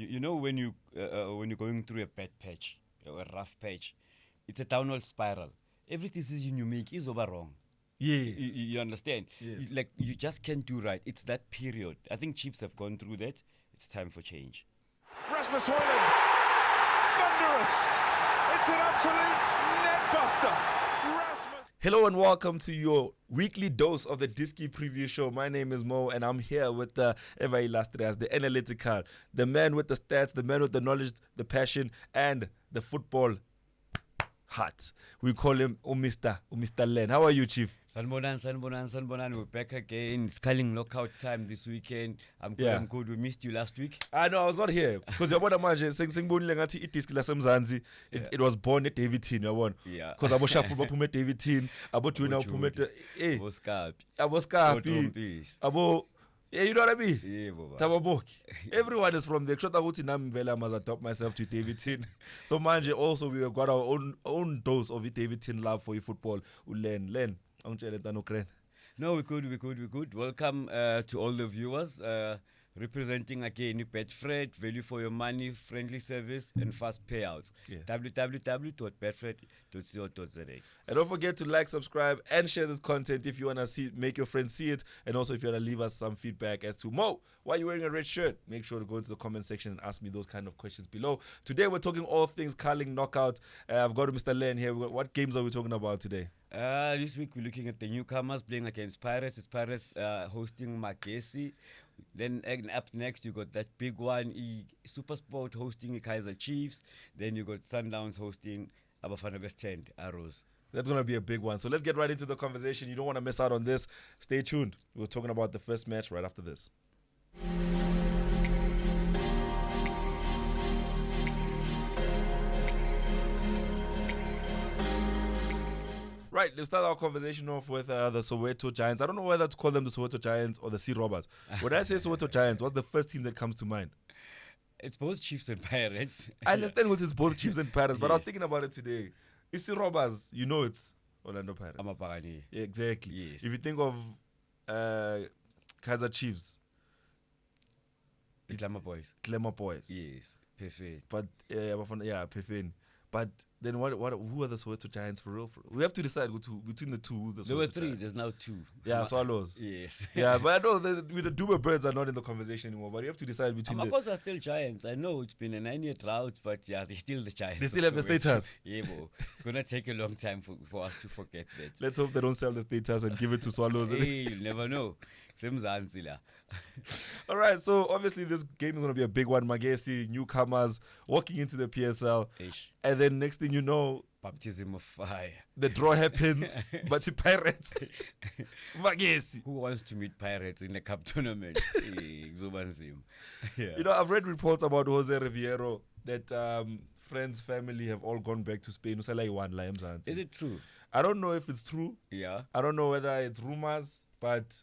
You know when you're going through a bad patch or a rough patch, it's a downward spiral. Every decision you make is over wrong. Yes. You understand? Yes. You just can't do right. It's that period. I think Chiefs have gone through that. It's time for change. Rasmus Højlund, thunderous. It's an absolute net buster. Rasmus. Hello and welcome to your weekly dose of the Diski Preview Show. My name is Mo and I'm here with the Eva Ilastrias, the analytical, the man with the stats, the man with the knowledge, the passion, and the football heart. We call him Mr. Len. How are you, Chief? Sanbonan. We're back again. It's calling knockout time this weekend. I'm good. Yeah. I'm good. We missed you last week. I know I was not here because yabona manje sengibonile ngathi idiski lasemzansi it was born at Davidton yabona Yeah. because aboshafu baphume at Davidton abodwina uphume at Boskapi. aboskapi abo yeah, you know what I mean? Yeah, baba. Tababoki. Everyone is from there. Shota ukuthi nami vele I must adopt myself to Davidton. So manje also we have got our own dose of Davidton love for football. Len, angitshele ntana uGrand. No, we could. Welcome to all the viewers. Representing again Betfred, value for your money, friendly service, and fast payouts. Yeah. www.betfred.co.za. And don't forget to like, subscribe, and share this content if you want to make your friends see it. And also if you want to leave us some feedback as to, Mo, why are you wearing a red shirt? Make sure to go into the comment section and ask me those kind of questions below. Today we're talking all things Carling knockout. I've got Mr. Len here. What games are we talking about today? This week we're looking at the newcomers playing against Pirates. It's Pirates hosting Magesi. Then up next you got that big one, SuperSport hosting Kaizer Chiefs. Then you got Sundowns hosting Abafana West End Arrows. That's going to be a big one. So let's get right into the conversation. You don't want to miss out on this. Stay tuned. We're talking about the first match right after this. Right, let's start our conversation off with the Soweto Giants. I don't know whether to call them the Soweto Giants or the Sea Robbers. When I say Soweto Giants, what's the first team that comes to mind? It's both Chiefs and Pirates. I understand what is both Chiefs and Pirates, but I was Yes. thinking about it today. It's Sea Robbers, you know it's Orlando Pirates. Amapagani. Yeah, exactly. Yes. If you think of Kaizer Chiefs, The Glamour Boys. Glamour Boys. Yes, perfect. But Pefin. But then what? Who are the Soweto Giants for real? We have to decide between the two. Who's the There were Soweto three, Giants. there's now two. Yeah, Swallows. Yes. Yeah, but I know the Duma Birds are not in the conversation anymore. But you have to decide between the. Amakos are still Giants. I know it's been a 9-year drought, but yeah, they're still the Giants. They still have the status. Yeah, bro. It's going to take a long time for us to forget that. Let's hope they don't sell the status and give it to Swallows. Hey, you'll never know. Same Zanzila. All right, so obviously this game is going to be a big one. Magesi, newcomers, walking into the PSL. Ish. And then next thing you know, Baptism of fire. the draw happens, but the Pirates, Magesi. Who wants to meet Pirates in the cup tournament? Hey, Zobanzim. Yeah. You know, I've read reports about Jose Riviero that friends, family have all gone back to Spain. Is it true? I don't know if it's true. Yeah. I don't know whether it's rumors, but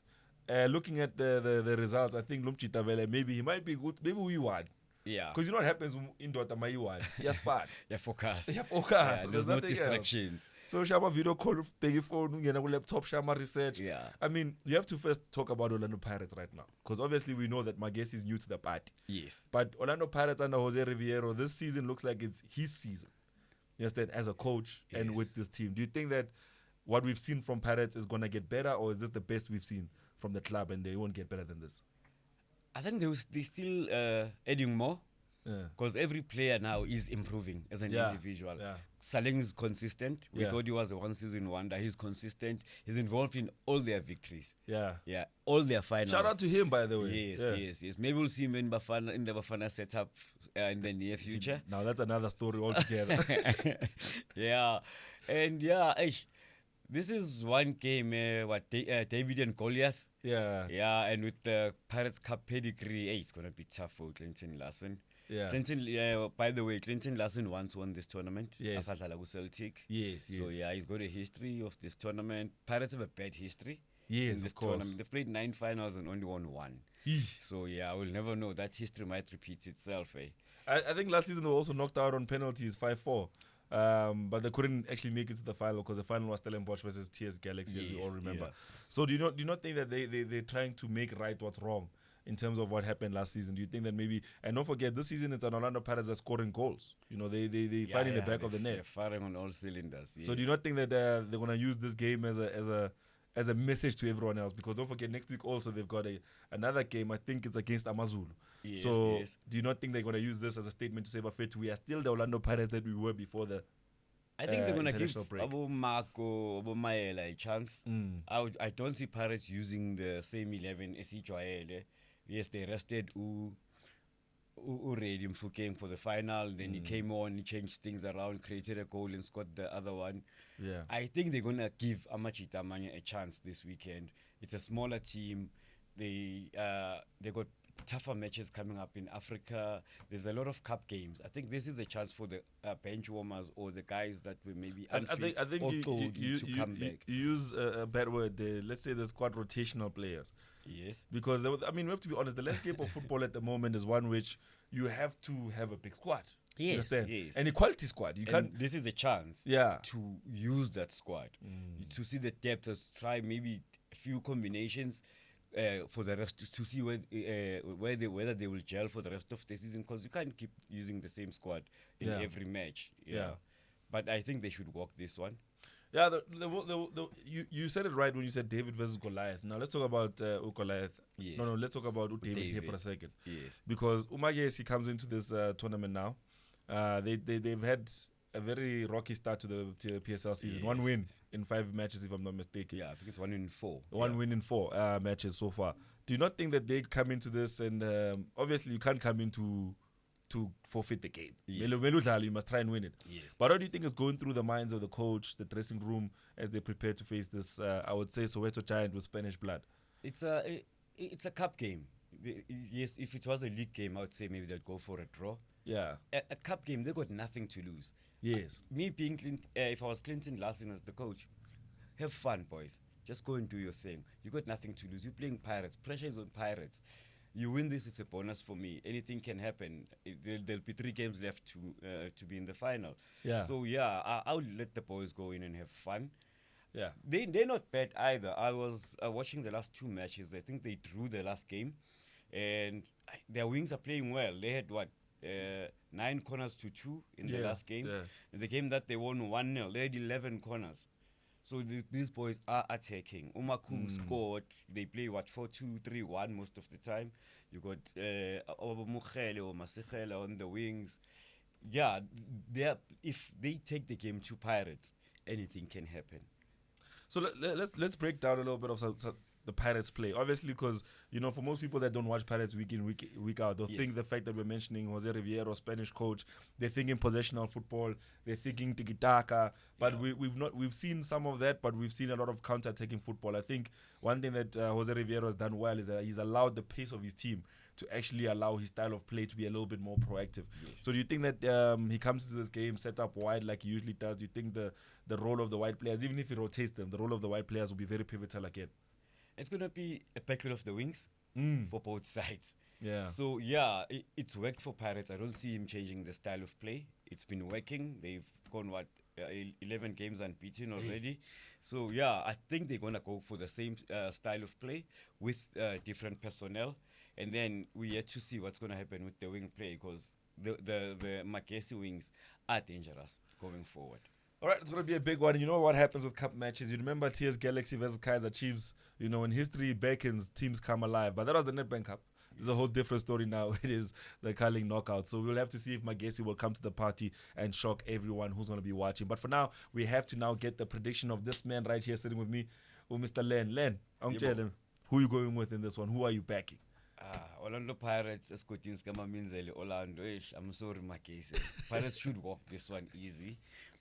looking at the results, I think Lumchita Vele, maybe he might be good. Maybe we won. Yeah. Because you know what happens in Dota Maiwan? Yes, bad. Yeah, focus. Yeah, focus. Yeah, So there's there's no nothing distractions. So Shama video call, peggy phone, laptop, Shama research. Yeah. I mean, you have to first talk about Orlando Pirates right now. Because obviously we know that Magesi is new to the party. Yes. But Orlando Pirates under Jose Riviero, this season looks like it's his season. You understand? As a coach and Yes. with this team. Do you think that what we've seen from Pirates is going to get better, or is this the best we've seen from the club and they won't get better than this? I think they're still adding more. Yeah. Because every player now is improving as an individual. Yeah. Saling is consistent. We thought he was a one-season wonder. He's consistent. He's involved in all their victories. Yeah. Yeah, all their finals. Shout out to him, by the way. Yes. Maybe we'll see him in the Bafana setup in the near future. Now that's another story altogether. Yeah. And this is one game, David and Goliath. Yeah. Yeah, and with the Pirates Cup pedigree, it's going to be tough for Clinton Larson. Yeah. By the way, Clinton Larson once won this tournament. Yes. Celtic. Yes. So yeah, he's got a history of this tournament. Pirates have a bad history. Yes, in this of course. tournament. They've played 9 finals and only won 1. So yeah, we'll never know. That history might repeat itself. I think last season they were also knocked out on penalties 5-4. But they couldn't actually make it to the final because the final was Stellenbosch versus TS Galaxy, as we all remember. Yeah. So do you not think that they're trying to make right what's wrong in terms of what happened last season? Do you think that maybe, and don't forget, this season it's an Orlando Pirates that's scoring goals. You know, they fight in the back of the net. They're firing on all cylinders. So do you not think that they're going to use this game as a message to everyone else? Because don't forget, next week also they've got another game. I think it's against Amazulu. Yes, so yes. do you not think they're going to use this as a statement to say, "Buffett, we are still the Orlando Pirates that we were before the"? I think they're gonna give international break. Abu Marco, Abu Maela a chance. I don't see Pirates using the same 11 as Joel. Yes, they rested Uredi Mfukeng for the final. Then he came on, he changed things around, created a goal and scored the other one. Yeah. I think they're gonna give Amachita Manya a chance this weekend. It's a smaller team. They got tougher matches coming up in Africa. There's a lot of cup games. I think this is a chance for the bench warmers or the guys that were maybe unfit I think or you come back. You use a bad word there. Let's say there's quite rotational players. Yes. Because, we have to be honest, the landscape of football at the moment is one which you have to have a big squad. You Yes, understand? yes. And a quality squad. You And can't. this is a chance Yeah. to use that squad, to see the depth, to try maybe a few combinations for the rest, to see whether they will gel for the rest of the season, because you can't keep using the same squad in Yeah. every match. Yeah. But I think they should walk this one. Yeah, you said it right when you said David versus Goliath. Now let's talk about Goliath. Yes. No, let's talk about David here for a second. Yes. Because Magesi comes into this tournament now. They've had a very rocky start to the PSL season. Yes. 1 win in 5 matches, if I'm not mistaken. Yeah, I think it's 1 in 4. One win in 4 matches so far. Do you not think that they come into this and obviously you can't come into to forfeit the game? Yes. You must try and win it. Yes. But what do you think is going through the minds of the coach, the dressing room, as they prepare to face this, I would say, Soweto Giant with Spanish blood? It's a cup game. Yes, if it was a league game, I would say maybe they'd go for a draw. Yeah. A cup game, they got nothing to lose. Yes. Me being if I was Clinton Larson as the coach, have fun, boys. Just go and do your thing. You got nothing to lose. You're playing Pirates. Pressure is on Pirates. You win this, is a bonus for me. Anything can happen. There'll be 3 games left to be in the final. Yeah. So yeah, I'll let the boys go in and have fun. Yeah. They're not bad either. I was watching the last 2 matches. I think they drew the last game, and their wings are playing well. They had 9 corners to 2 in the last game. Yeah. In the game that they won 1-0, they had 11 corners. So these boys are attacking. Umakung scored. They play 4-2-3-1 most of the time. You got Obamukhele or Masikhele on the wings. Yeah, if they take the game to Pirates, anything can happen. So let's break down a little bit of the Pirates play. Obviously, because for most people that don't watch Pirates week in week out, they'll think the fact that we're mentioning Jose Riviero, Spanish coach, they're thinking possessional football, they're thinking tiki-taka. But we've seen some of that, but we've seen a lot of counter-attacking football. I think one thing that Jose Riviero has done well is that he's allowed the pace of his team to actually allow his style of play to be a little bit more proactive. Yes. So do you think that he comes to this game set up wide like he usually does? Do you think the role of the wide players, even if he rotates them, the role of the wide players will be very pivotal again? It's going to be a battle of the wings for both sides. Yeah. So, yeah, it's worked for Pirates. I don't see him changing the style of play. It's been working. They've gone, 11 games unbeaten already. So, yeah, I think they're going to go for the same style of play with different personnel. And then we yet to see what's going to happen with the wing play, because the Magesi wings are dangerous going forward. All right, it's going to be a big one. And you know what happens with cup matches? You remember TS Galaxy versus Kaizer Chiefs? When history beckons, teams come alive. But that was the Nedbank Cup. It's a whole different story now. It is the Carling knockout. So we'll have to see if Magesi will come to the party and shock everyone who's going to be watching. But for now, we have to now get the prediction of this man right here sitting with me, Mr. Len. Len, who are you going with in this one? Who are you backing? Orlando Pirates, Escotins Kama Minzeli, Orlando. I'm sorry, Magesi. Pirates should walk this one easy.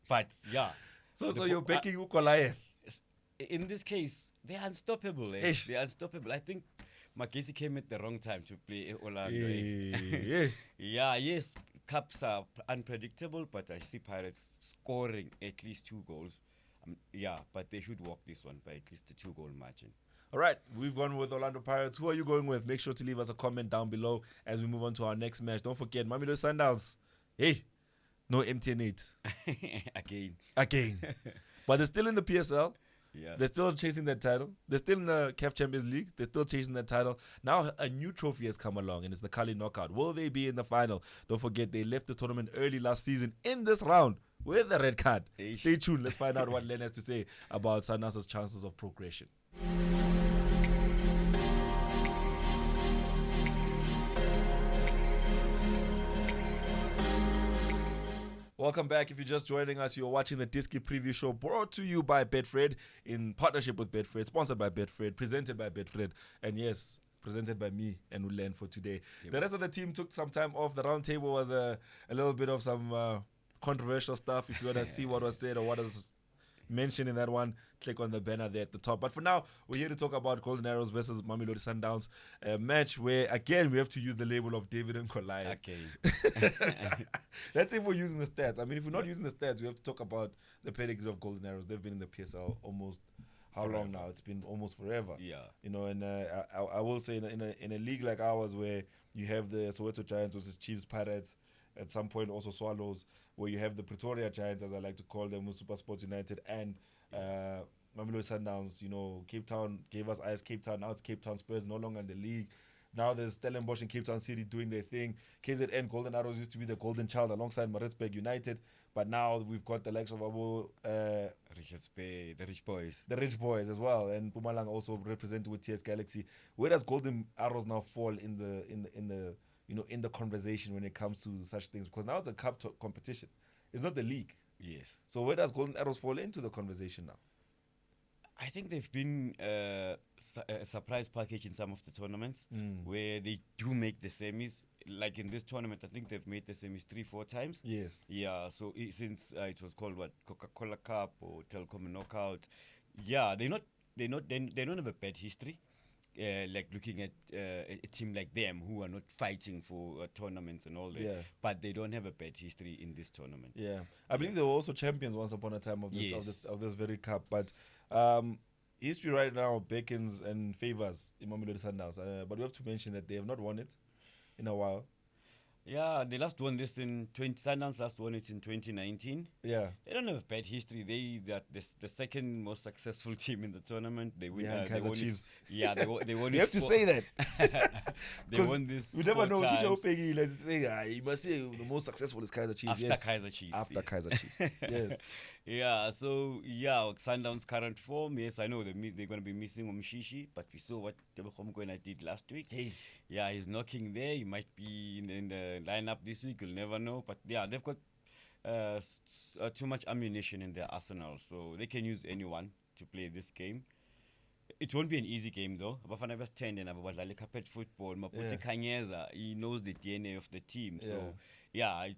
But yeah. So you're backing Goliath? In this case, they're unstoppable. They're unstoppable. I think Magesi came at the wrong time to play Orlando. Yes, cups are unpredictable, but I see Pirates scoring at least 2 goals. But they should walk this one by at least a 2-goal margin. All right, we've gone with Orlando Pirates. Who are you going with? Make sure to leave us a comment down below as we move on to our next match. Don't forget, Mamelodi Sundowns. Hey, no MTN 8. Again. But they're still in the PSL. Yeah. They're still chasing that title. They're still in the CAF Champions League. They're still chasing that title. Now a new trophy has come along, and it's the Kali Knockout. Will they be in the final? Don't forget, they left the tournament early last season in this round with a red card. Eish. Stay tuned. Let's find out what Len has to say about Sundowns' chances of progression. Welcome back. If you're just joining us, you're watching the Diski Preview Show brought to you by Betfred in partnership with Betfred, sponsored by Betfred, presented by Betfred, and yes, presented by me and Len for today. Yep. The rest of the team took some time off. The round table was a little bit of some controversial stuff. If you want to see what was said or what was mentioned in that one, click on the banner there at the top. But for now, we're here to talk about Golden Arrows versus Mamelodi Sundowns, a match where, again, we have to use the label of David and Goliath. Okay. That's if we're using the stats. I mean, if we're not using the stats, we have to talk about the pedigree of Golden Arrows. They've been in the PSL almost how long now? It's been almost forever. Yeah. You know, and I will say in a league like ours where you have the Soweto Giants versus Chiefs, Pirates, at some point also Swallows, where you have the Pretoria Giants, as I like to call them, with SuperSport United and Mamelodi Sundowns. You know, Cape Town gave us Ice Cape Town. Now it's Cape Town Spurs, no longer in the league. Now there's Stellenbosch and Cape Town City doing their thing. KZN, Golden Arrows, used to be the Golden Child alongside Maritzburg United. But now we've got the likes of Richards Bay, the Rich Boys. the Rich Boys as well, and Mpumalanga also represented with TS Galaxy. Where does Golden Arrows now fall in the conversation when it comes to such things? Because now it's a cup competition. It's not the league. Yes. So where does Golden Arrows fall into the conversation now? I think they've been a surprise package in some of the tournaments where they do make the semis. Like in this tournament, I think they've made the semis 3-4 times. Yes. Yeah, so since it was called Coca-Cola Cup or Telkom Knockout, yeah, they don't have a bad history. Like looking at a team like them who are not fighting for tournaments and all that, Yeah. but they don't have a bad history in this tournament. Yeah, I believe they were also champions once upon a time of this Yes. of this very cup. But history right now beckons and favors Mamelodi Sundowns. But we have to mention that they have not won it in a while. Yeah, they last won this in Sundowns last won it in 2019. Yeah, They don't have a bad history. They're the second most successful team in the tournament. They win. behind They Kaizer won it- Chiefs. Yeah, they won You it. have to say that. They 'Cause won this. We never 4 know. Teacher times Opegi, let's say, you must say the most successful is Kaizer Chiefs. after Yes. Kaizer Chiefs. After yes. Kaizer Chiefs. Yes. Yeah, so Sundowns' current form. Yes, I know they're going to be missing Umshishi, but we saw what Tebogo Mokoena did last week. Hey. Yeah, he's knocking there. He might be in the lineup this week. You'll never know. But yeah, they've got too much ammunition in their arsenal, so they can use anyone to play this game. It won't be an easy game though. Abafana stand and abadlala carpet football. Maputi Kaizer, he knows the DNA of the team. So yeah,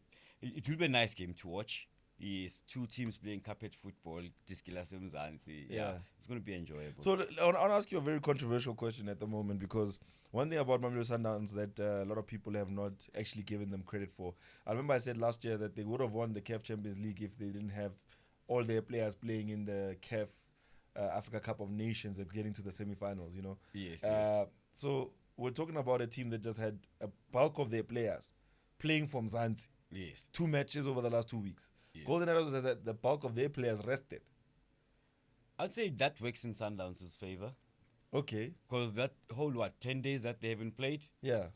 it will be a nice game to watch. Yes, two teams playing carpet football. Yeah, it's going to be enjoyable. So I want to ask you a very controversial question at the moment, because one thing about Mamelodi Sundowns that a lot of people have not actually given them credit for. I remember I said last year that they would have won the CAF Champions League if they didn't have all their players playing in the CAF Africa Cup of Nations and getting to the semi-finals, you know. Yes. So we're talking about a team that just had a bulk of their players playing from Mzansi. Yes. 2 matches over the last 2 weeks. Yes. Golden Arrows has had the bulk of their players rested. I'd say that works in Sundowns' favor. Okay. Because that whole, 10 days that they haven't played, Yeah.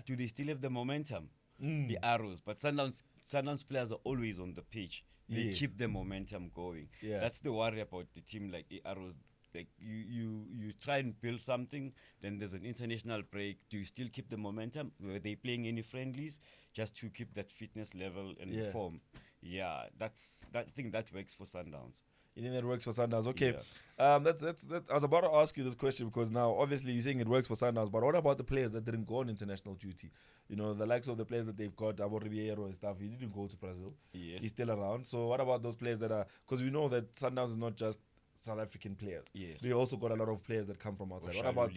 do they still have the momentum? Mm. The arrows. But Sundowns players are always on the pitch. They Yes. keep the momentum going. Yeah. That's the worry about the team like the arrows. Like you try and build something, then there's an international break. Do you still keep the momentum? Were they playing any friendlies just to keep that fitness level and form? Yeah, I think that works for Sundowns. You think that works for Sundowns? Okay. Yeah. That's I was about to ask you this question because now obviously you're saying it works for Sundowns, but what about the players that didn't go on international duty? You know, the likes of the players that they've got, Abo Ribeiro and stuff, he didn't go to Brazil. Yes. He's still around. So what about those players that are, because we know that Sundowns is not just South African players. Yes. They also got a lot of players that come from outside. What about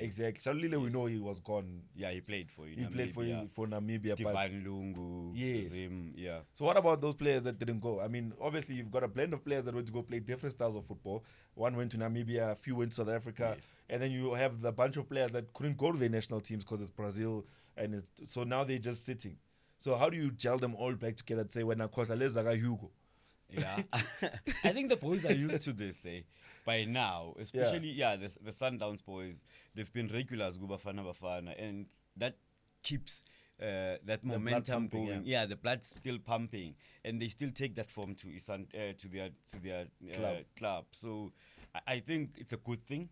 exactly? Shalulile, we know he was gone. Yeah, he played for He played for Namibia. But Divine Lungu. Yes. Zim, yeah. so what about those players that didn't go? I mean, obviously you've got a blend of players that went to go play different styles of football. One went to Namibia, a few went to South Africa, Yes. and then you have the bunch of players that couldn't go to their national teams because it's Brazil, and so now they're just sitting. So how do you gel them all back together and say, when Hugo, Yeah, I think the boys are used to this by now, especially the Sundowns boys. They've been regulars, Bafana Bafana, and that keeps that momentum pumping, going. Yeah. The blood's still pumping, and they still take that form to to their club. So I think it's a good thing.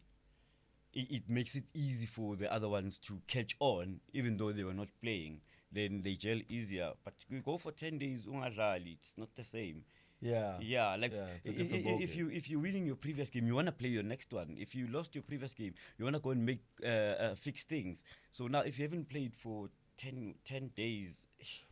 It makes it easy for the other ones to catch on, even though they were not playing. Then they gel easier. But we go for 10 days, it's not the same. Yeah. Yeah, like It's a different ball game. if you're winning your previous game, you want to play your next one. If you lost your previous game, you want to go and make fix things. So now, if you haven't played for 10 days,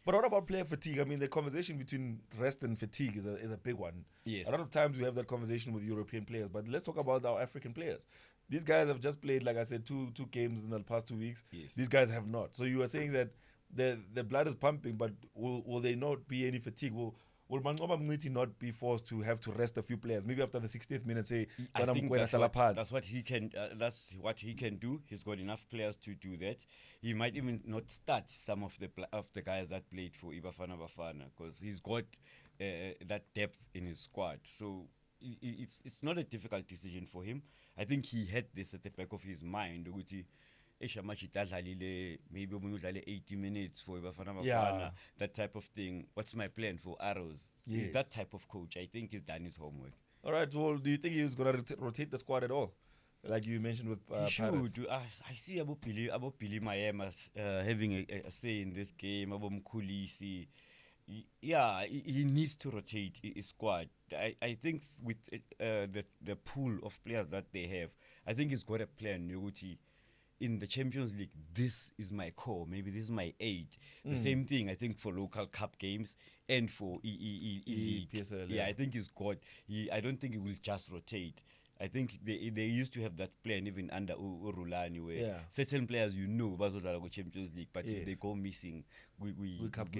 But what about player fatigue? I mean, the conversation between rest and fatigue is a big one. Yes. A lot of times we have that conversation with European players, but let's talk about our African players. These guys have just played, like I said, two games in the past 2 weeks. Yes. These guys have not. So you were saying that the blood is pumping, but will there not be any fatigue? Will Manqoba Mngqithi not be forced to have to rest a few players? Maybe after the 60th minute, say, I think that's what he can. That's what he can do. He's got enough players to do that. He might even not start some of the guys that played for Ibafana Bafana because he's got that depth in his squad. So it's not a difficult decision for him. I think he had this at the back of his mind. Maybe 80 minutes for Ibafana Bafana, that type of thing. What's my plan for Arrows? Yes. He's that type of coach. I think he's done his homework. All right. Well, do you think he was going to rotate the squad at all? Like you mentioned with he Pirates. should. I see Abo Pili Mayema having a say in this game. Abo Mkulisi. Yeah, he needs to rotate his squad. I think with the pool of players that they have, I think he's got a plan. Yoguti, in the Champions League, this is my core. Maybe this is my 8. The same thing, I think, for local cup games and for PSL. Yeah, I think he's got. I don't think he will just rotate. I think they used to have that plan even under Urulani, where certain players bazodlala Champions League, but they go missing. We cup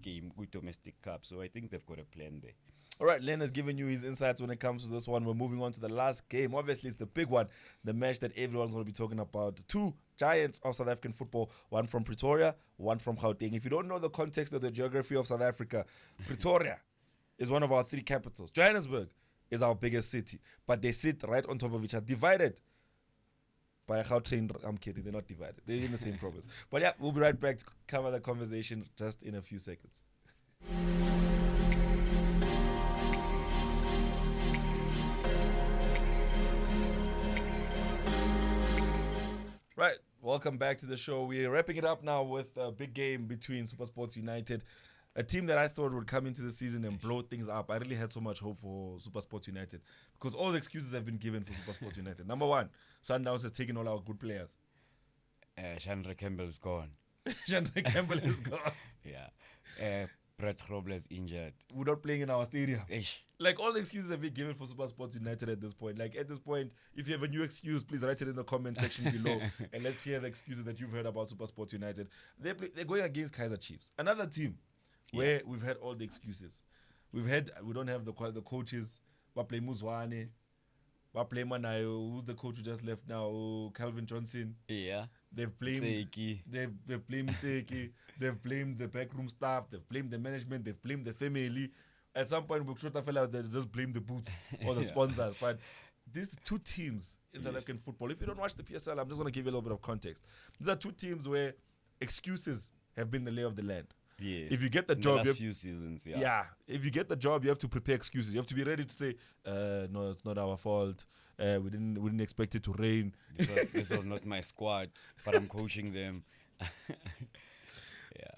game, we domestic cup. So I think they've got a plan there. All right, Len has given you his insights when it comes to this one. We're moving on to the last game. Obviously, it's the big one, the match that everyone's going to be talking about. 2 giants of South African football, one from Pretoria, one from Gauteng. If you don't know the context of the geography of South Africa, Pretoria is one of our 3 capitals. Johannesburg is our biggest city, but they sit right on top of each other, divided by a Gauteng. I'm kidding, they're not divided. They're in the same province. But yeah, we'll be right back to cover the conversation just in a few seconds. Right, welcome back to the show. We're wrapping it up now with a big game between SuperSport United, a team that I thought would come into the season and blow things up. I really had so much hope for SuperSport United because all the excuses have been given for SuperSport United. Number one, Sundowns has taken all our good players. Chandra Campbell's gone. Chandra Campbell is gone. Yeah. Brett Robles injured. We're not playing in our stadium. Eish. Like, all the excuses have been given for SuperSport United at this point. Like, at this point, if you have a new excuse, please write it in the comment section below. And let's hear the excuses that you've heard about SuperSport United. They're going against Kaizer Chiefs. Another team where we've had all the excuses. We don't have the coaches. We play Muzwane. We play Manayo. Who's the coach who just left now? Oh, Calvin Johnson. Yeah. They've blamed Tseki. They've blamed the backroom staff. They've blamed the management. They've blamed the family. At some point, Bukshota fell out. They just blamed the boots or the sponsors. But these 2 teams in South African football, if you don't watch the PSL, I'm just going to give you a little bit of context. These are 2 teams where excuses have been the lay of the land. Yes. If you get the job, in the last few seasons, if you get the job, you have to prepare excuses. You have to be ready to say, "No, it's not our fault. We didn't expect it to rain. This was not my squad, but I'm coaching them."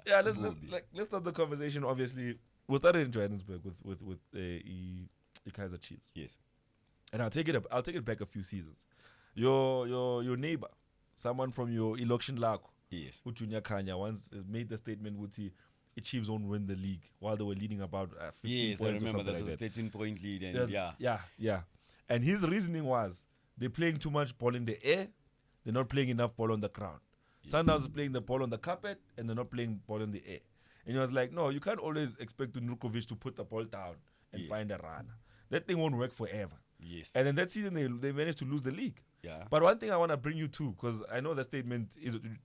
Let's start the conversation. Obviously, we'll start in Johannesburg with the Kaizer Chiefs. Yes. And I'll take it back a few seasons. Your neighbor, someone from your election lago. Yes. Junior Kanya once made the statement would the Chiefs won't win the league while they were leading about 15 points. I remember that was a 13-point lead. And And his reasoning was they're playing too much ball in the air, they're not playing enough ball on the ground. Sundowns is playing the ball on the carpet and they're not playing ball in the air. And he was like, no, you can't always expect Nukovic to put the ball down and find a runner. That thing won't work forever. Yes. And then that season they managed to lose the league. Yeah. But one thing I want to bring you to, because I know the statement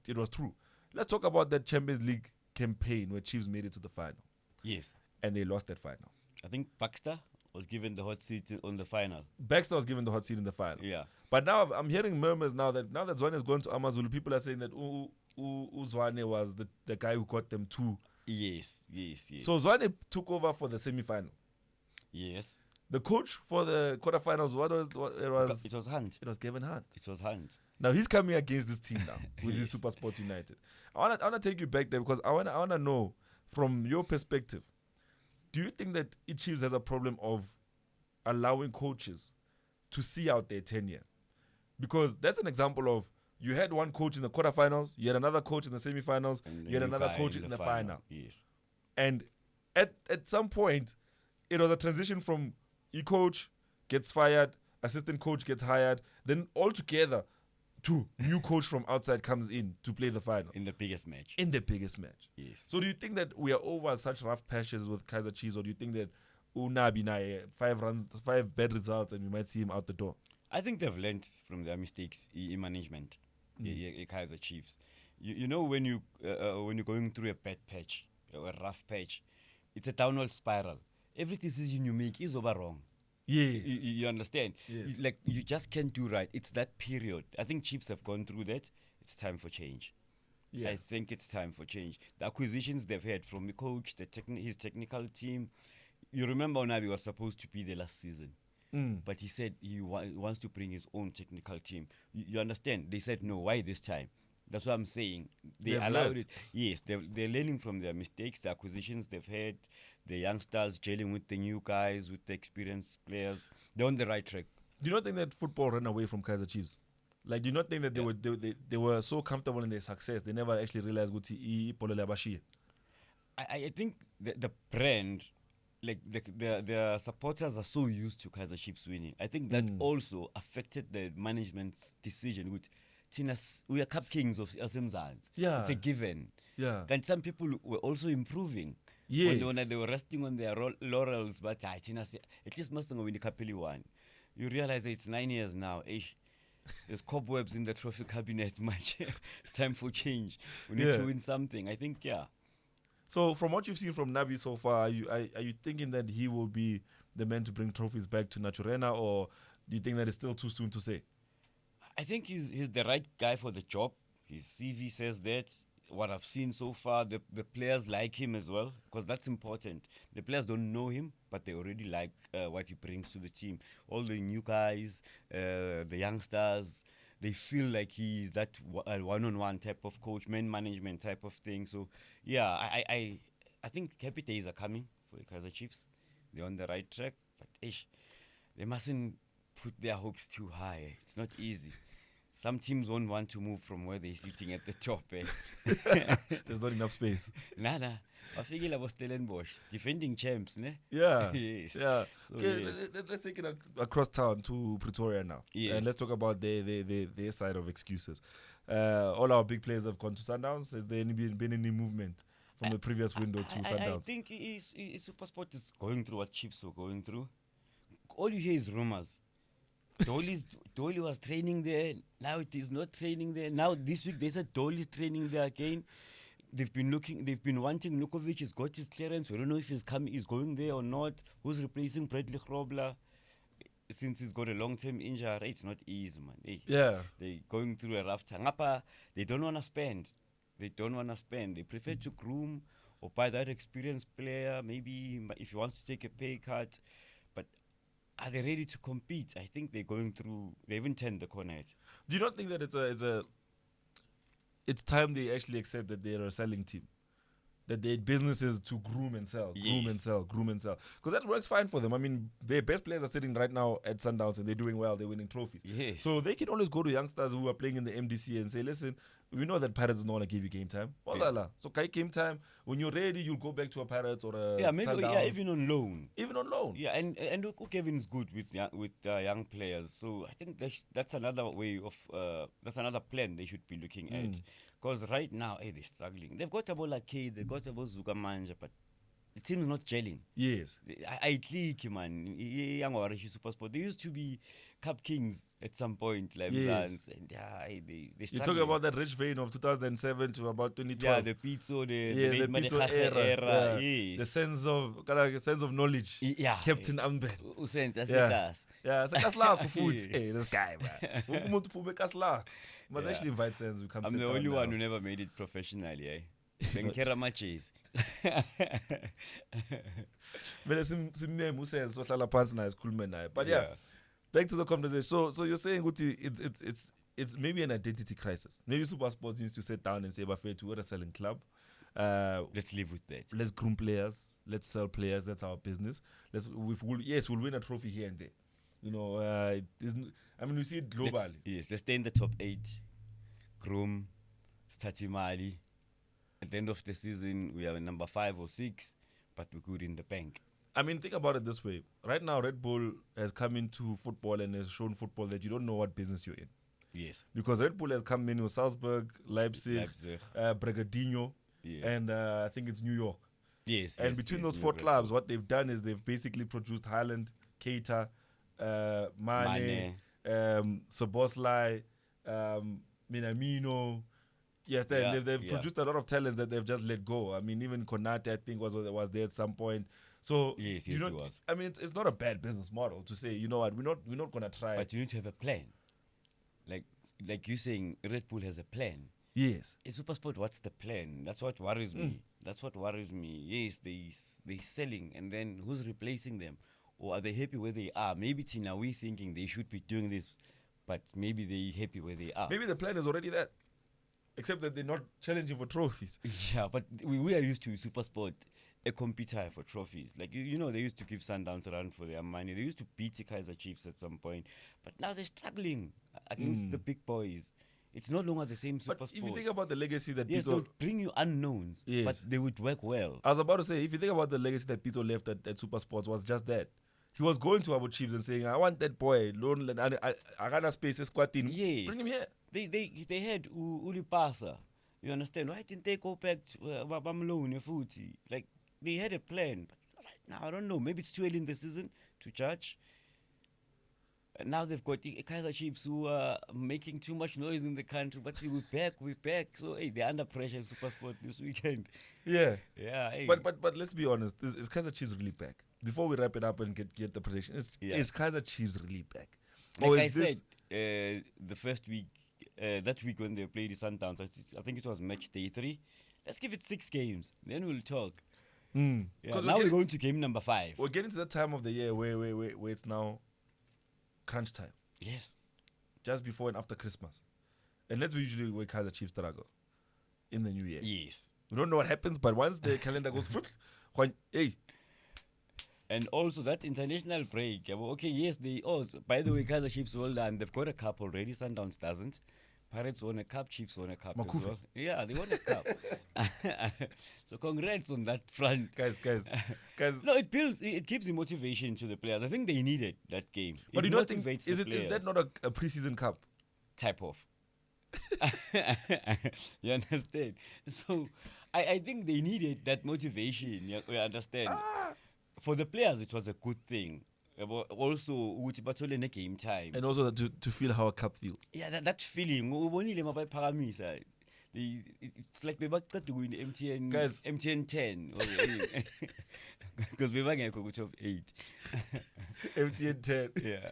it was true. Let's talk about that Champions League campaign where Chiefs made it to the final. Yes. And they lost that final. I think Baxter was given the hot seat on the final. Baxter was given the hot seat in the final. Yeah. But now I'm hearing murmurs now that Zwane has gone to Amazulu, people are saying that Zwane was the guy who got them two. Yes. So Zwane took over for the semi-final. Yes. The coach for the quarterfinals, It was Hunt. It was Kevin Hunt. It was Hunt. Now he's coming against this team now with Yes. this SuperSport United. I wanna take you back there because I wanna know from your perspective. Do you think that Chiefs has a problem of allowing coaches to see out their tenure? Because that's an example of you had one coach in the quarterfinals, you had another coach in the semifinals, And you had the new another guy coach in the final. Yes. And at some point, it was a transition from coach gets fired, assistant coach gets hired, then all together, new coach from outside comes in to play the final. In the biggest match. Yes. So do you think that we are over such rough patches with Kaizer Chiefs, or do you think that Unabi na 5 bad results and we might see him out the door? I think they've learned from their mistakes in management. Kaizer Chiefs. You know when you're going through a bad patch, or a rough patch, it's a downward spiral. Every decision you make is over wrong. Yes. You understand? Yes. You just can't do right. It's that period. I think Chiefs have gone through that. It's time for change. Yeah. I think it's time for change. The acquisitions they've had from the coach, his technical team. You remember Onabi was supposed to be there last season. But he said he wants to bring his own technical team. You understand? They said, no, why this time? That's what I'm saying. They They've allowed learned. it. Yes, they're learning from their mistakes, the acquisitions they've had, the youngsters gelling with the new guys, with the experienced players. They're on the right track. Do you not think that football ran away from Kaizer Chiefs? Like, do you not think that they were so comfortable in their success, they never actually realized what I think the brand, like the supporters are so used to Kaizer Chiefs winning. I think that also affected the management's decision with Tinas. We are cup kings of Asemzans. Yeah. It's a given. Yeah. And some people were also improving. Yes. When they were resting on their laurels, but Tinas, at least must win the Kapili one. You realize that it's 9 years now. There's cobwebs in the trophy cabinet much. It's time for change. We need to win something. I think, yeah. So from what you've seen from Nabi so far, are you thinking that he will be the man to bring trophies back to Naturena, or do you think that it's still too soon to say? I think he's the right guy for the job. His CV says that. What I've seen so far, the players like him as well, because that's important. The players don't know him, but they already like what he brings to the team. All the new guys, the youngsters, they feel like he's that one-on-one type of coach, man management type of thing. So, yeah, I think happy days are coming for the Kaizer Chiefs. They're on the right track, but they mustn't put their hopes too high. It's not easy. Some teams won't want to move from where they're sitting at the top. There's not enough space. Nada. Afikile was Stellenbosch, defending champs, ne? Yeah. Yes. Yeah. So, Okay, yes. let's take it across town to Pretoria now. Yes. And let's talk about their side of excuses. All our big players have gone to Sundowns. Has there been any movement from the previous window to Sundowns? I think SuperSport is going through what Chiefs were going through. All you hear is rumors. Dolly was training there. Now it is not training there. Now this week they said Dolly's training there again. They've been wanting Nukovic. He's got his clearance. We don't know if he's going there or not. Who's replacing Bradley Grobler? Since he's got a long-term injury, it's not easy, man. Yeah. They're going through a rough time. They don't want to spend. They prefer to groom or buy that experienced player. Maybe if he wants to take a pay cut. But are they ready to compete? I think they're going through. They haven't turned the corner yet. Do you not think that it's time they actually accept that they're a selling team? That they're businesses to groom and sell, groom and sell. Because that works fine for them. I mean, their best players are sitting right now at Sundowns and they're doing well. They're winning trophies. Yes. So they can always go to youngsters who are playing in the MDC and say, listen, we know that Pirates don't want to give you game time. So game time, when you're ready, you'll go back to a Pirates or a Sundowns. even on loan. Yeah, and look, Kevin's good with young players. So I think that's another way of that's another plan they should be looking at. Because right now, they're struggling. They've got a ball like K, they've got a ball Zuka Manja, but the team's not gelling. Yes. I click, man. Young SuperSport. They used to be Cup Kings at some point, like Yes. Zans, and they You're struggling. talking about that rich vein of 2007 to about 2012. Yeah, the pizza, the pizza era. yes. The sense of knowledge. Yeah. Captain Ambed. Usense, Yeah. Yeah, it's a kasla food. Yes. Hey, this guy, man. Umuntu phube kasla. Must Yeah. actually invite Sense. I'm the only one who never made it professionally, eh? Bengikera matches. Vele simname uSense ohlala phansi naye sikhulume naye. But yeah, back to the conversation. So you're saying Uti, it's maybe an identity crisis. Maybe SuperSport needs to sit down and say, "Bafethu, we're a selling club. Let's live with that. Let's groom players. Let's sell players. That's our business. We'll win a trophy here and there. You know, we see it globally. Let's stay in the top 8. Groom, Statimali. At the end of the season, we are number 5 or 6, but we're good in the bank. I mean, think about it this way. Right now, Red Bull has come into football and has shown football that you don't know what business you're in. Yes. Because Red Bull has come in with Salzburg, Leipzig. Bragantino, yes. and I think it's New York. Yes. And between those 4 clubs, what they've done is they've basically produced Haaland, Keita, Mane. Soboslai, Minamino. Yes, they've produced a lot of talents that they've just let go. I mean, even Konate, I think, was there at some point. So yes, he was. I mean, it's not a bad business model to say, you know what, we're not gonna try. But you need to have a plan. Like you saying, Red Bull has a plan. Yes. In SuperSport, what's the plan? That's what worries me. That's what worries me. Yes, they're selling, and then who's replacing them? Or are they happy where they are? Maybe Tina, we thinking they should be doing this, but maybe they're happy where they are. Maybe the plan is already that, except that they're not challenging for trophies. Yeah, but we are used to SuperSport, a competitor for trophies. Like, you know, they used to give Sundowns a run for their money. They used to beat the Kaizer Chiefs at some point, but now they're struggling against the big boys. It's no longer the same SuperSport. But if you think about the legacy that yes, Pito... they would bring you unknowns, but they would work well. I was about to say, if you think about the legacy that Pito left at SuperSport was just that. He was going to our Chiefs and saying, I want that boy, I got a space, squatting. Yes. Bring him here. They had Ulipasa. You understand? Why didn't they go back to Mamelodi Futi? Like, they had a plan. But right now, I don't know. Maybe it's too early in the season to judge. And now they've got the Kaizer Chiefs who are making too much noise in the country. But see, we're back. So, hey, they're under pressure in SuperSport this weekend. Yeah. Yeah. Hey. But let's be honest. Is Kaizer Chiefs really back? Before we wrap it up and get the prediction, is Kaizer Chiefs really back? Like I said, the first week, that week when they played the Sundowns, I think it was match day 3. Let's give it 6 games. Then we'll talk. Yeah, now we're going to game number 5. We're getting to that time of the year where it's now crunch time. Yes. Just before and after Christmas. And that's usually where Kaizer Chiefs struggle. In the new year. Yes. We don't know what happens, but once the calendar goes, hey. And also that international break. Okay, yes, by the way, Kaizer Chiefs well done. They've got a cup already. Sundowns doesn't. Pirates won a cup, Chiefs won a cup as well. Yeah, they won a cup. So congrats on that front. Guys. No, it gives the motivation to the players. I think they needed that game. But you don't think, is that not a preseason cup? Type of. You understand? So I think they needed that motivation. You understand? For the players, it was a good thing. Also, game time. And also to feel how a cup feels. Yeah, that feeling. It's like we were to win MTN, guys. MTN 10. Because we were going to go 8. MTN 10. Yeah.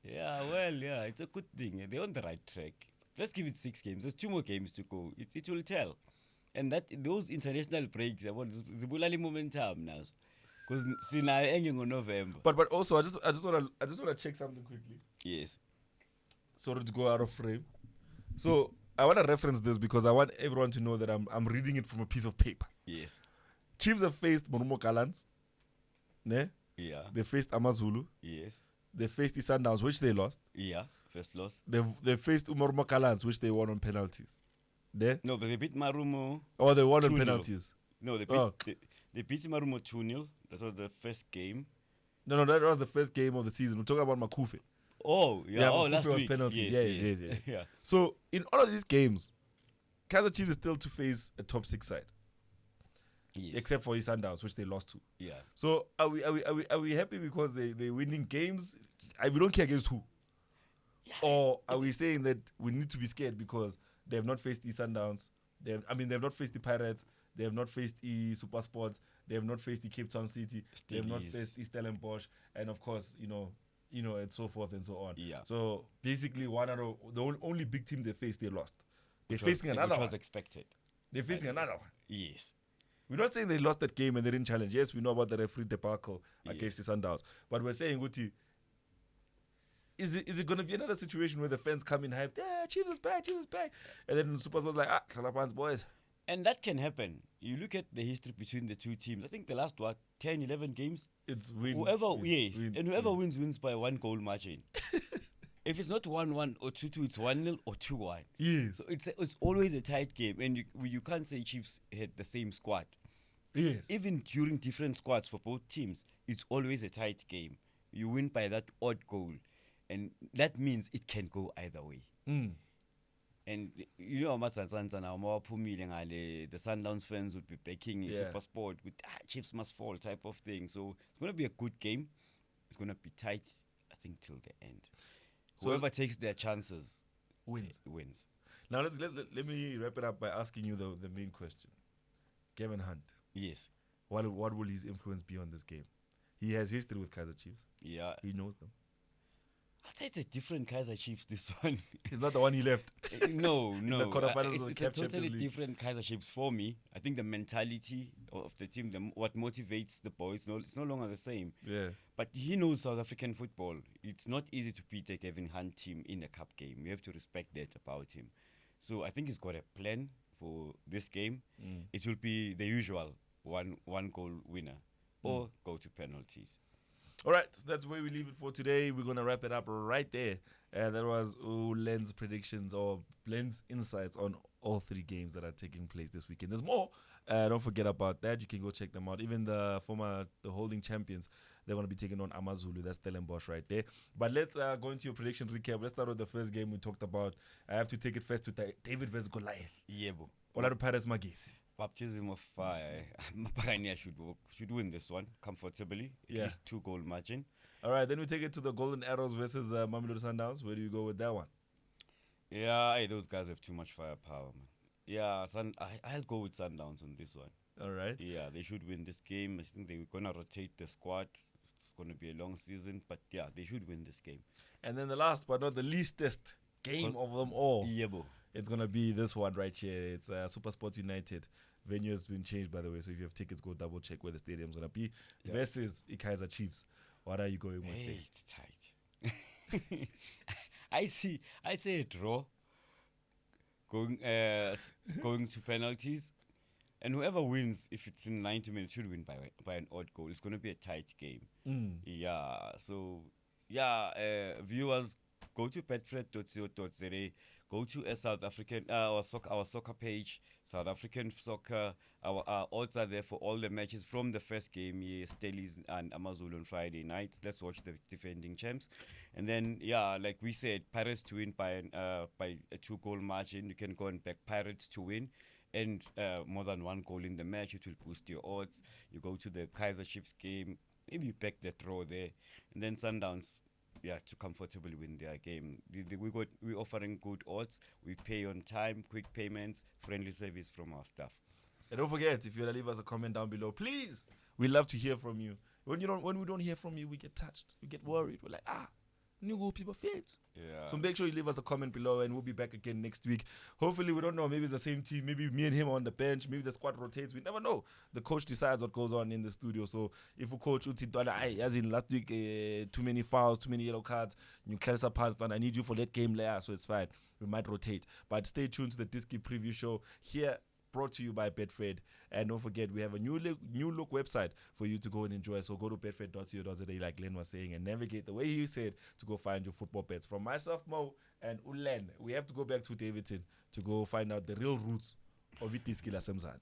Yeah, well, yeah, it's a good thing. They're on the right track. Let's give it 6 games. There's 2 more games to go. It will tell. And those international breaks, it's momentum now. Because ending on November. But also I just wanna check something quickly. Yes. Sorry to go out of frame. So I wanna reference this because I want everyone to know that I'm reading it from a piece of paper. Yes. Chiefs have faced Morumo Kalans. Ne? Yeah. They faced Amazulu. Yes. They faced the Sundowns, which they lost. Yeah. First loss. They faced Morumo Kalans, which they won on penalties. There? No, but they beat Marumo. Oh, they won on penalties. No, they beat Marumo 2-0. That was the first game. No, that was the first game of the season. We're talking about Makufe. Oh, yeah. Makufe last was week. penalties. Yes. Yeah. So, in all of these games, Kaizer Chiefs is still to face a top 6 side. Yes. except for his Sundowns, which they lost to. Yeah. So are we happy because they're winning games? We don't care against who. Or are we saying that we need to be scared because they have not faced the Sundowns? They have not faced the Pirates. They have not faced the SuperSport. They have not faced the Cape Town City. They have not faced East Stellenbosch, and of course, and so forth and so on. Yeah. So basically, one out of the only big team they faced, they lost. They're Which facing another which one. was expected. They're facing another one. Yes. We're not saying they lost that game and they didn't challenge. Yes, we know about the referee debacle against the Sundowns, but we're saying, Guti, is it going to be another situation where the fans come in hyped? Yeah, Chiefs is back, and then the Super was like, Salapans boys. And that can happen. You look at the history between the two teams. I think the last 10, 11 games. It's win. Whoever win. wins by 1 goal margin. If it's not 1-1 or 2-2, it's 1-0 or 2-1. Yes. So it's always a tight game, and you can't say Chiefs had the same squad. Yes. Even during different squads for both teams, it's always a tight game. You win by that odd goal, and that means it can go either way. Mm. And the Sundowns fans would be backing SuperSport with Chiefs must fall type of thing. So it's going to be a good game. It's going to be tight, I think, till the end. So whoever takes their chances wins. Now let me wrap it up by asking you the main question. Kevin Hunt. Yes. What will his influence be on this game? He has history with Kaizer Chiefs. Yeah. He knows them. I'd say it's a different Kaizer Chiefs, this one. It's not the one he left. No. In the quarterfinals of the It's CAF a totally Champions League. different Kaizer Chiefs for me. I think the mentality of the team, what motivates the boys, it's no longer the same. Yeah. But he knows South African football. It's not easy to beat a Kevin Hunt team in a cup game. You have to respect that about him. So I think he's got a plan for this game. It will be the usual one goal winner or go to penalties. All right, that's where we leave it for today. We're going to wrap it up right there. That was Len's predictions or Len's insights on all 3 games that are taking place this weekend. There's more. Don't forget about that. You can go check them out. Even the holding champions, they're going to be taking on Amazulu. That's Stellenbosch right there. But let's go into your prediction recap. Let's start with the first game we talked about. I have to take it first to David versus Goliath. Yebo. Orlando Pirates Magesi. Baptism of fire. Mapagania should win this one comfortably. At least 2 goal margin. All right, then we take it to the Golden Arrows versus Mamelodi Sundowns. Where do you go with that one? Yeah, those guys have too much firepower, man. Yeah, I'll go with Sundowns on this one. All right. Yeah, they should win this game. I think they're going to rotate the squad. It's going to be a long season, but yeah, they should win this game. And then the last but not the leastest game of them all. Yebo. It's going to be this one right here. It's SuperSport United. Venue has been changed, by the way, so if you have tickets, go double check where the stadium's going to be. Versus Kaizer Chiefs. What are you going with? Hey, it's tight. I say a draw. Going to penalties. And whoever wins, if it's in 90 minutes, should win by an odd goal. It's going to be a tight game. Yeah. So, viewers, go to betfred.co.za. Go to South African our soccer page, South African Soccer. Our odds are there for all the matches from the first game. Yes, Stellies and Amazulu on Friday night. Let's watch the defending champs, and then like we said, Pirates to win by a 2 goal margin. You can go and back Pirates to win, and more than 1 goal in the match. It will boost your odds. You go to the Kaizer Chiefs game. Maybe you back the draw there, and then Sundowns. To comfortably win their game. We're offering good odds. We pay on time, quick payments, friendly service from our staff. And don't forget, if you want to leave us a comment down below, please. We love to hear from you. When we don't hear from you, we get touched. We get worried. We're like, new people fit. Yeah. So make sure you leave us a comment below, and we'll be back again next week. Hopefully, we don't know. Maybe it's the same team. Maybe me and him are on the bench. Maybe the squad rotates. We never know. The coach decides what goes on in the studio. So if a coach, as in last week, too many fouls, too many yellow cards, you clear up pass, I need you for that game later, so it's fine. We might rotate. But stay tuned to the Diski Preview Show here, brought to you by Betfred. And don't forget, we have a new look website for you to go and enjoy. So go to betfred.co.za, like Len was saying, and navigate the way he said to go find your football bets. From myself, Mo, and Len, we have to go back to Davidson to go find out the real roots of Diski Preview Show.